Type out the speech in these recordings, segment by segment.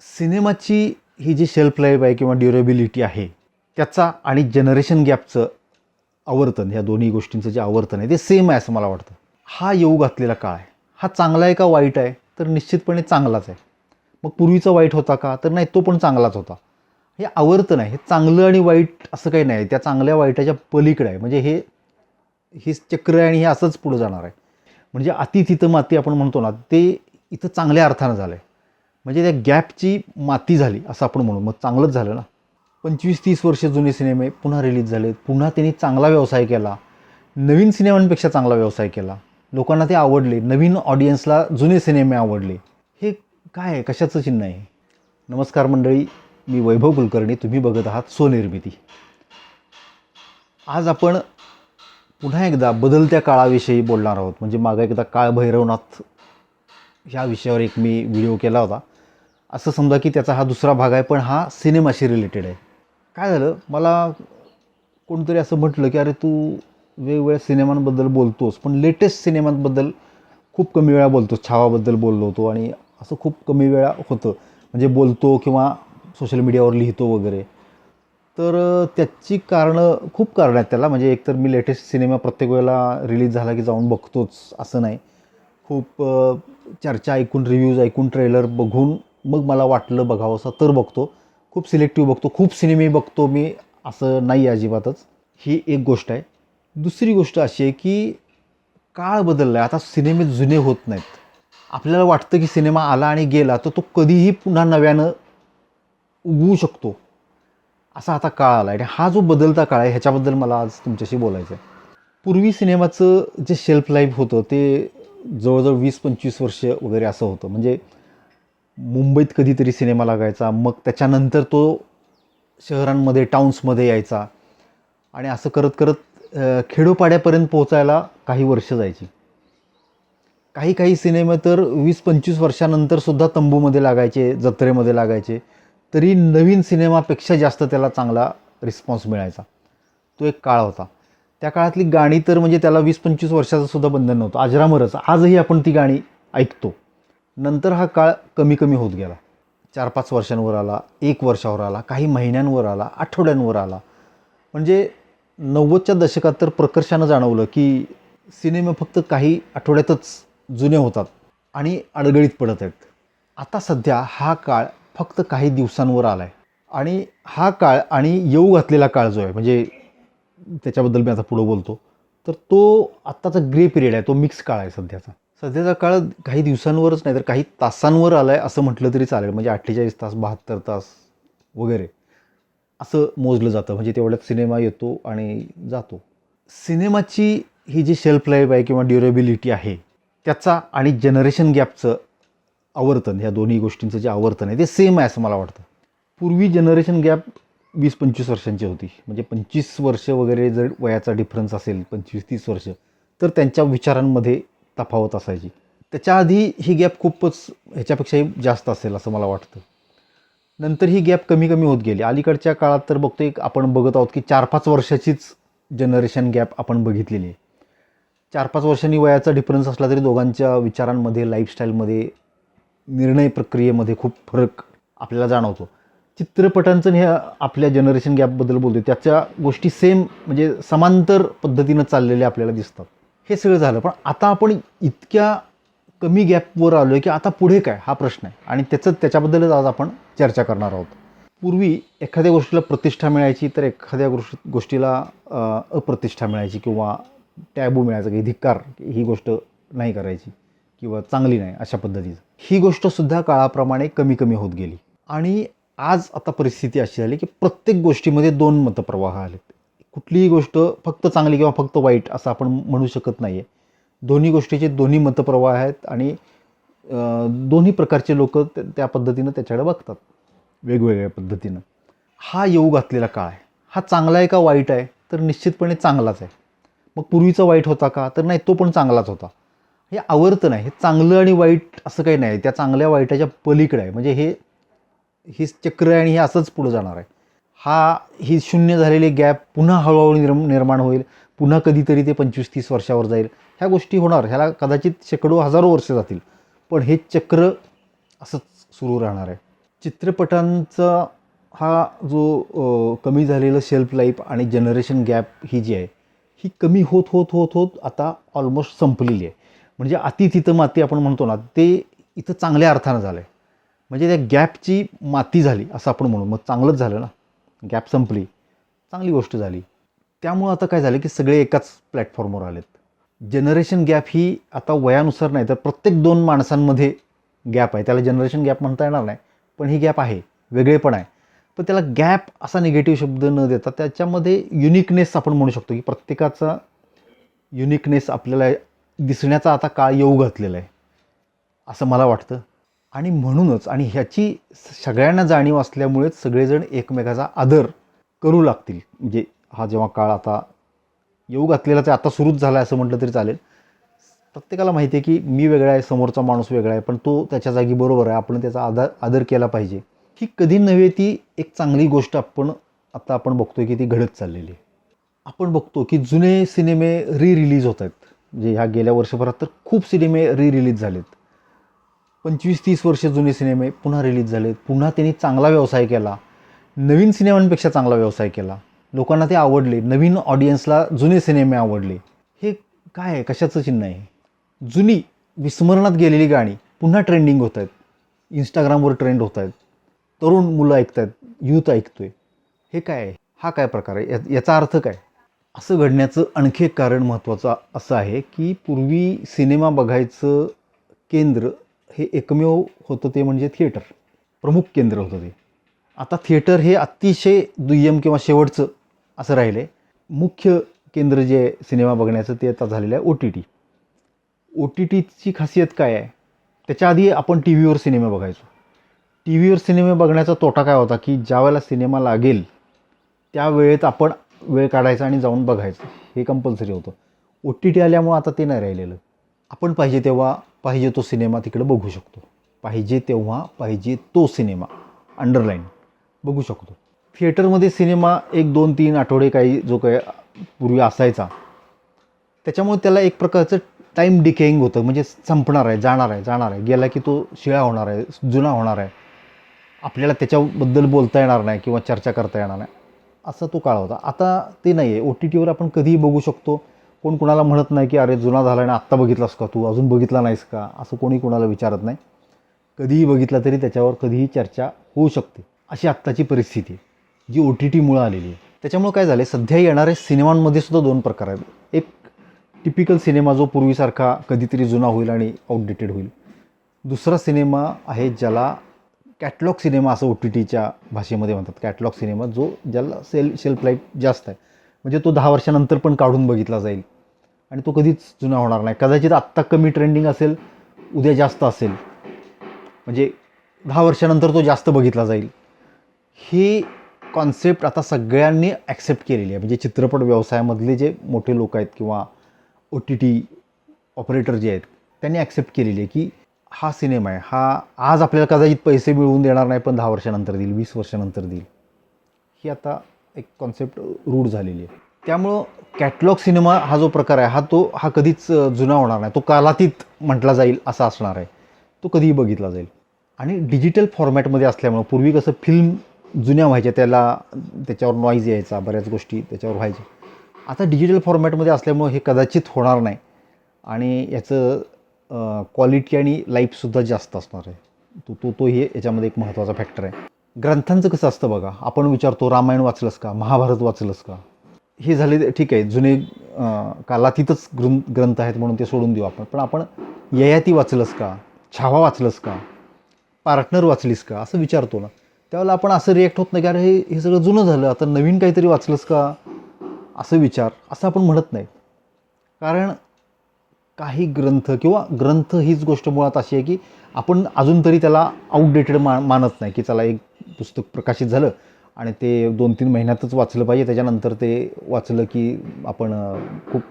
सिनेमाची ही जी shelf life आहे किंवा ड्युरेबिलिटी आहे त्याचा आणि जनरेशन गॅपचं आवर्तन, ह्या दोन्ही गोष्टींचं जे आवर्तन आहे ते सेम आहे असं मला वाटतं. हा येऊ घातलेला काळ आहे. हा चांगला आहे का वाईट आहे? तर निश्चितपणे चांगलाच आहे. मग पूर्वीचा वाईट होता का? तर नाही, तो पण चांगलाच होता. हे आवर्तन आहे. हे चांगलं आणि वाईट असं काही नाही. त्या चांगल्या वाईटाच्या पलीकडे आहे. म्हणजे हे चक्र आहे आणि हे असंच पुढं जाणार आहे. म्हणजे अति तिथं माती आपण म्हणतो ना, ते इथं चांगल्या अर्थानं झालं आहे. म्हणजे त्या गॅपची माती झाली असं आपण म्हणू. मग चांगलंच झालं ना. 25-30 वर्ष जुने सिनेमे पुन्हा रिलीज झाले. पुन्हा त्यांनी चांगला व्यवसाय केला. नवीन सिनेमांपेक्षा चांगला व्यवसाय केला. लोकांना ते आवडले. नवीन ऑडियन्सला जुने सिनेमे आवडले. हे काय आहे? कशाचं चिन्ह आहे? नमस्कार मंडळी, मी वैभव कुलकर्णी. तुम्ही बघत आहात स्वनिर्मिती. आज आपण पुन्हा एकदा बदलत्या काळाविषयी बोलणार आहोत. म्हणजे मागं एकदा काळ भैरवनाथ ह्या विषयावर एक मी व्हिडिओ केला होता. असं समजा की त्याचा हा दुसरा भाग आहे, पण हा सिनेमाशी रिलेटेड आहे. काय झालं, मला कोणतरी असं म्हटलं की अरे तू वेगवेगळ्या सिनेमांबद्दल बोलतोस, पण लेटेस्ट सिनेमांबद्दल खूप कमी वेळा बोलतोस. छावाबद्दल बोललो होतो आणि असं खूप कमी वेळा होतं, म्हणजे बोलतो किंवा सोशल मीडियावर लिहितो वगैरे. तर त्याची खूप कारणं आहेत त्याला. म्हणजे एकतर मी लेटेस्ट सिनेमा प्रत्येक वेळेला रिलीज झाला की जाऊन बघतोच असं नाही. खूप चर्चा ऐकून, रिव्ह्यूज ऐकून, ट्रेलर बघून मग मला वाटलं बघावंसं तर बघतो. खूप सिलेक्टिव्ह बघतो. खूप सिनेमे बघतो मी असं नाही अजिबातच. ही एक गोष्ट आहे. दुसरी गोष्ट अशी आहे की काळ बदलला आहे. आता सिनेमे जुने होत नाहीत. आपल्याला वाटतं की सिनेमा आला आणि गेला तर तो कधीही पुन्हा नव्यानं उगवू शकतो, असा आता काळ आला आहे. आणि हा जो बदलता काळ आहे ह्याच्याबद्दल मला आज तुमच्याशी बोलायचं आहे. पूर्वी सिनेमाचं जे शेल्फ लाईफ होतं ते जवळजवळ 20-25 वर्ष वगैरे असं होतं. म्हणजे मुंबईत कधीतरी सिनेमा लागायचा, मग त्याच्यानंतर तो शहरांमध्ये, टाउन्समध्ये यायचा आणि असं करत करत खेडोपाड्यापर्यंत पोहोचायला काही वर्ष जायची. काही काही सिनेमे तर 20-25 वर्षानंतरसुद्धा तंबूमध्ये लागायचे, जत्रेमध्ये लागायचे, तरी नवीन सिनेमापेक्षा जास्त त्याला चांगला रिस्पॉन्स मिळायचा. तो एक काळ होता. त्या काळातली गाणी तर म्हणजे त्याला 20-25 वर्षाचंसुद्धा बंधन नव्हतं. अजरामरच आजही आपण ती गाणी ऐकतो. नंतर हा काळ कमी कमी होत गेला. 4-5 वर्षांवर आला, 1 वर्षावर आला, काही महिन्यांवर आला, आठवड्यांवर आला. म्हणजे 90च्या दशकात तर प्रकर्षानं जाणवलं की सिनेमे फक्त काही आठवड्यातच जुने होतात आणि अडगळीत पडत आहेत. आता सध्या हा काळ फक्त काही दिवसांवर आला आहे. आणि हा काळ आणि येऊ घातलेला काळ जो आहे, म्हणजे त्याच्याबद्दल मी आता पुढं बोलतो, तर तो आत्ताचा ग्रे पिरियड आहे. तो मिक्स काळ आहे सध्याचा. सध्याचा काळ काही दिवसांवरच नाही तर काही तासांवर आला आहे असं म्हटलं तरी चालेल. म्हणजे 48 तास, 72 तास वगैरे असं मोजलं जातं. म्हणजे तेवढ्यात सिनेमा येतो आणि जातो. सिनेमाची ही जी शेल्फ लाईफ आहे किंवा ड्युरेबिलिटी आहे त्याचा आणि जनरेशन गॅपचं आवर्तन, ह्या दोन्ही गोष्टींचं जे आवर्तन आहे ते सेम आहे असं मला वाटतं. पूर्वी जनरेशन गॅप 20-25 वर्षांची होती. म्हणजे 25 वर्ष वगैरे जर वयाचा डिफरन्स असेल, 25-30 वर्ष, तर त्यांच्या विचारांमध्ये तफावत असायची. त्याच्या आधी ही गॅप खूपच ह्याच्यापेक्षाही जास्त असेल असं मला वाटतं. नंतर ही गॅप कमी कमी होत गेली. अलीकडच्या काळात तर बघतोय आपण बघत आहोत की 4-5 वर्षाचीच जनरेशन गॅप आपण बघितलेली आहे. 4-5 वर्षांनी वयाचा डिफरन्स असला तरी दोघांच्या विचारांमध्ये, लाईफस्टाईलमध्ये, निर्णय प्रक्रियेमध्ये खूप फरक आपल्याला जाणवतो. चित्रपटांचं हे आपल्या जनरेशन गॅपबद्दल बोलतो त्याच्या गोष्टी सेम, म्हणजे समांतर पद्धतीनं चाललेल्या आपल्याला दिसतात. हे सगळं झालं, पण आता आपण इतक्या कमी गॅपवर आलो आहे की आता पुढे काय हा प्रश्न आहे. आणि त्याच्याबद्दलच आज आपण चर्चा करणार आहोत. पूर्वी एखाद्या गोष्टीला प्रतिष्ठा मिळायची तर एखाद्या गोष्टीला अप्रतिष्ठा मिळायची किंवा टॅबू मिळायचा की धिक्कार, ही गोष्ट नाही करायची किंवा चांगली नाही अशा पद्धतीचं. ही गोष्टसुद्धा काळाप्रमाणे कमी कमी होत गेली. आणि आज आता परिस्थिती अशी झाली की प्रत्येक गोष्टीमध्ये 2 मतप्रवाह आलेत. कुठलीही गोष्ट फक्त चांगली किंवा फक्त वाईट असं आपण म्हणू शकत नाही आहे. दोन्ही गोष्टीचे दोन्ही मतप्रवाह आहेत आणि दोन्ही प्रकारचे लोक त्या पद्धतीनं त्याच्याकडे बघतात, वेगवेगळ्या पद्धतीनं. हा येऊ घातलेला काळ आहे. हा चांगला आहे का वाईट आहे? तर निश्चितपणे चांगलाच आहे. मग पूर्वीचा वाईट होता का? तर नाही, तो पण चांगलाच होता. हे आवर्तन आहे. हे चांगलं आणि वाईट असं काही नाही. त्या चांगल्या वाईटाच्या पलीकडे आहे. म्हणजे हे चक्र आहे आणि हे असंच पुढं जाणार आहे. ही शून्य झालेली गॅप पुन्हा हळूहळू निर्माण होईल. पुन्हा कधीतरी ते 25-30 वर्षावर जाईल. ह्या गोष्टी होणार. ह्याला कदाचित शेकडो हजारो वर्ष जातील, पण हे चक्र असंच सुरू राहणार आहे. चित्रपटांचा हा जो कमी झालेलं शेल्फ लाईफ आणि जनरेशन गॅप ही जी आहे ही कमी होत होत होत होत आता ऑलमोस्ट संपलेली आहे. म्हणजे अति तिथं माती आपण म्हणतो ना, ते इथं चांगल्या अर्थानं झालं आहे. म्हणजे त्या गॅपची माती झाली असं आपण म्हणू. मग चांगलंच झालं ना, गॅप संपली, चांगली गोष्ट झाली. त्यामुळं आता काय झालं की सगळे एकाच प्लॅटफॉर्मवर आलेत. जनरेशन गॅप ही आता वयानुसार नाही तर प्रत्येक 2 माणसांमध्ये गॅप आहे. त्याला जनरेशन गॅप म्हणता येणार नाही, पण ही गॅप आहे, वेगळेपण आहे. पण त्याला गॅप असा निगेटिव्ह शब्द न देता त्याच्यामध्ये युनिकनेस आपण म्हणू शकतो की प्रत्येकाचा युनिकनेस आपल्याला दिसण्याचा आता काळ येऊ घातलेला आहे असं मला वाटतं. आणि म्हणूनच आणि ह्याची सगळ्यांना जाणीव असल्यामुळेच सगळेजण एकमेकाचा आदर करू लागतील. म्हणजे हा जेव्हा काळ आता येऊ घातलेला ते आता सुरूच झाला आहे असं म्हटलं तरी चालेल. प्रत्येकाला माहिती आहे की मी वेगळा आहे, समोरचा माणूस वेगळा आहे, पण तो त्याच्या जागी बरोबर आहे, आपण त्याचा आदर केला पाहिजे. ही कधी नव्हे ती एक चांगली गोष्ट आपण बघतोय की ती घडत चाललेली आहे. आपण बघतो की जुने सिनेमे रिलीज होत आहेत. म्हणजे ह्या गेल्या वर्षभरात तर खूप सिनेमे रिलीज झालेत. 25-30 वर्ष जुने सिनेमे पुन्हा रिलीज झालेत. पुन्हा त्यांनी चांगला व्यवसाय केला, नवीन सिनेमांपेक्षा चांगला व्यवसाय केला. लोकांना ते आवडले, नवीन ऑडियन्सला जुने सिनेमे आवडले. हे काय आहे, कशाचं चिन्ह आहे? जुनी विस्मरणात गेलेली गाणी पुन्हा ट्रेंडिंग होत आहेत, इंस्टाग्रामवर ट्रेंड होत आहेत, तरुण मुलं ऐकत आहेत, यूथ ऐकतोय. हे काय आहे? हा काय प्रकार आहे? याचा अर्थ काय? असं घडण्याचं आणखी एक कारण महत्त्वाचं असं आहे की पूर्वी सिनेमा बघायचं केंद्र हे एकमेव होतं ते म्हणजे थिएटर. प्रमुख केंद्र होतं ते. आता थिएटर हे अतिशय दुय्यम किंवा शेवटचं असं राहिलं आहे. मुख्य केंद्र जे आहे सिनेमा बघण्याचं ते आता झालेलं आहे OTT. OTTची खासियत काय आहे? त्याच्या आधी आपण टी व्हीवर सिनेमा बघायचो. टी व्हीवर सिनेमे बघण्याचा तोटा काय होता की ज्यावेळेला सिनेमा लागेल त्या वेळेत आपण वेळ काढायचा आणि जाऊन बघायचं, हे कंपल्सरी होतं. OTT आल्यामुळं आता ते नाही राहिलेलं. आपण पाहिजे तेव्हा पाहिजे तो सिनेमा तिकडं बघू शकतो. पाहिजे तेव्हा पाहिजे तो सिनेमा अंडरलाईन बघू शकतो. थिएटरमध्ये सिनेमा 1, 2, 3 आठवडे जो काही पूर्वी असायचा, त्याच्यामुळे त्याला एक प्रकारचं टाईम डिकेइंग होतं. म्हणजे संपणार आहे, जाणार आहे, गेला की तो शिळा होणार आहे, जुना होणार आहे, आपल्याला त्याच्याबद्दल बोलता येणार नाही किंवा चर्चा करता येणार नाही, असा तो काळ होता. आता ते नाही आहे. OTTवर आपण कधीही बघू शकतो. कोण कुणाला म्हणत नाही की अरे जुना झाला आणि आत्ता बघितलास का तू, अजून बघितला नाहीस का, असं कोणी कुणाला विचारत नाही. कधीही बघितला तरी त्याच्यावर कधीही चर्चा होऊ शकते. अशी आत्ताची परिस्थिती आहे जी OTTमुळं आलेली आहे. त्याच्यामुळं काय झालं आहे, सध्या येणाऱ्या सिनेमांमध्ये सुद्धा 2 प्रकार आहेत. एक टिपिकल सिनेमा जो पूर्वीसारखा कधीतरी जुना होईल आणि आउटडेटेड होईल. दुसरा सिनेमा आहे ज्याला कॅटलॉग सिनेमा असं OTTच्या भाषेमध्ये म्हणतात. कॅटलॉग सिनेमा ज्याला शेल्फ लाईफ जास्त आहे. म्हणजे तो 10 वर्षानंतर पण काढून बघितला जाईल आणि तो कधीच जुना होणार नाही. कदाचित आत्ता कमी ट्रेंडिंग असेल, उद्या जास्त असेल, म्हणजे 10 वर्षानंतर तो जास्त बघितला जाईल. ही कॉन्सेप्ट आता सगळ्यांनी ॲक्सेप्ट केलेली आहे. म्हणजे चित्रपट व्यवसायामधले जे मोठे लोक आहेत किंवा OTT ऑपरेटर जे आहेत त्यांनी ॲक्सेप्ट केलेली आहे की हा सिनेमा आहे, हा आज आपल्याला कदाचित पैसे मिळवून देणार नाही, पण 10 वर्षानंतर देईल, 20 वर्षानंतर देईल. ही आता एक कॉन्सेप्ट रूढ झालेली आहे. त्यामुळं कॅटलॉग सिनेमा हा जो प्रकार आहे हा कधीच जुना होणार नाही. तो कालातीत म्हटला जाईल असा असणार आहे. तो कधीही बघितला जाईल. आणि डिजिटल फॉर्मॅटमध्ये असल्यामुळं पूर्वी कसं फिल्म जुन्या व्हायच्या, त्याच्यावर नॉईज यायचा, बऱ्याच गोष्टी त्याच्यावर व्हायच्या. आता डिजिटल फॉर्मॅटमध्ये असल्यामुळं हे कदाचित होणार नाही आणि याचं क्वालिटी आणि लाईफसुद्धा जास्त असणार आहे. तोही याच्यामध्ये एक महत्त्वाचा फॅक्टर आहे. ग्रंथांचं कसं असतं बघा, आपण विचारतो रामायण वाचलंस का, महाभारत वाचलंस का. हे झाले ठीक आहे, जुने कालातीतच ग्रंथ आहेत म्हणून ते सोडून देऊ आपण. पण आपण ययाती वाचलंस का, छावा वाचलंस का, पार्टनर वाचलीस का असं विचारतो ना, त्यावेळेला आपण असं रिॲक्ट होत नाही की अरे हे सगळं जुनं झालं, आता नवीन काहीतरी वाचलंस का, असं आपण म्हणत नाही. कारण काही ग्रंथ हीच गोष्ट मुळात अशी आहे की आपण अजून तरी त्याला आउटडेटेड मानत नाही की चला एक पुस्तक प्रकाशित झालं आणि ते 2-3 महिन्यातच वाचलं पाहिजे, त्याच्यानंतर ते वाचलं की आपण खूप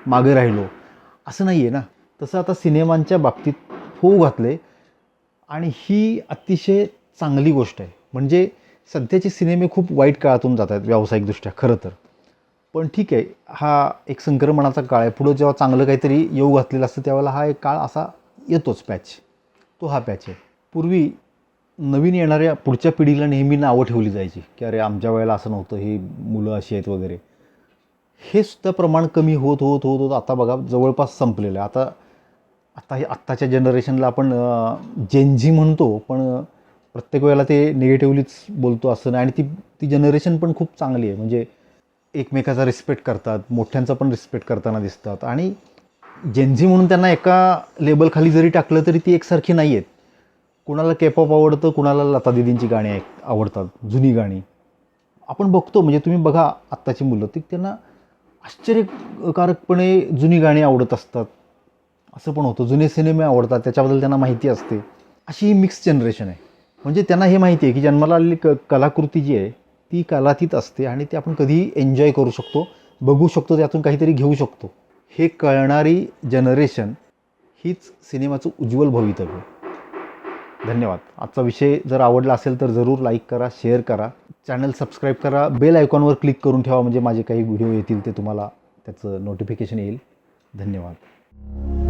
मागे राहिलो, असं नाही आहे ना. तसं आता सिनेमांच्या बाबतीत होऊ घातले आणि ही अतिशय चांगली गोष्ट आहे. म्हणजे सध्याचे सिनेमे खूप वाईट काळातून जात आहेत व्यावसायिकदृष्ट्या खरं तर. पण ठीक आहे, हा एक संक्रमणाचा काळ आहे. पुढं जेव्हा चांगलं काहीतरी येऊ घातलेलं असतं त्यावेळेला हा एक काळ असा येतोच, तो हा पॅच आहे. पूर्वी नवीन येणाऱ्या पुढच्या पिढीला नेहमी नावं ठेवली जायची की अरे आमच्या वेळेला असं नव्हतं, हे मुलं अशी आहेत वगैरे. हे सुद्धा प्रमाण कमी होत होत होत होत आता बघा जवळपास संपलेलं आहे. आता आता हे आत्ताच्या जनरेशनला आपण जेनझी म्हणतो, पण प्रत्येक वेळेला ते निगेटिव्हलीच बोलतो असं नाही. आणि ती ती जनरेशन पण खूप चांगली आहे. म्हणजे एकमेकाचा रिस्पेक्ट करतात, मोठ्यांचा पण रिस्पेक्ट करताना दिसतात. आणि जेनझी म्हणून त्यांना एका लेबलखाली जरी टाकलं तरी ती एकसारखी नाही आहेत. कुणाला केपॉप आवडतं, कुणाला लता दीदींची गाणी आवडतात, जुनी गाणी. आपण बघतो म्हणजे तुम्ही बघा आत्ताची मुलं ती त्यांना आश्चर्यकारकपणे जुनी गाणी आवडत असतात. असं पण होतं, जुने सिनेमे आवडतात, त्याच्याबद्दल त्यांना माहिती असते. अशी ही मिक्स जनरेशन आहे. म्हणजे त्यांना हे माहिती आहे की जन्माला आलेली कलाकृती जी आहे ती कालातीत असते आणि ती आपण कधीही एन्जॉय करू शकतो, बघू शकतो, त्यातून काहीतरी घेऊ शकतो. हे कळणारी जनरेशन हीच सिनेमाचं उज्ज्वल भवितव्य. धन्यवाद. आजचा विषय जर आवडला असेल तर जरूर लाईक करा, शेअर करा, चॅनल सबस्क्राईब करा, बेल आयकॉनवर क्लिक करून ठेवा म्हणजे माझे काही व्हिडिओ येतील ते तुम्हाला त्याचं नोटिफिकेशन येईल. धन्यवाद.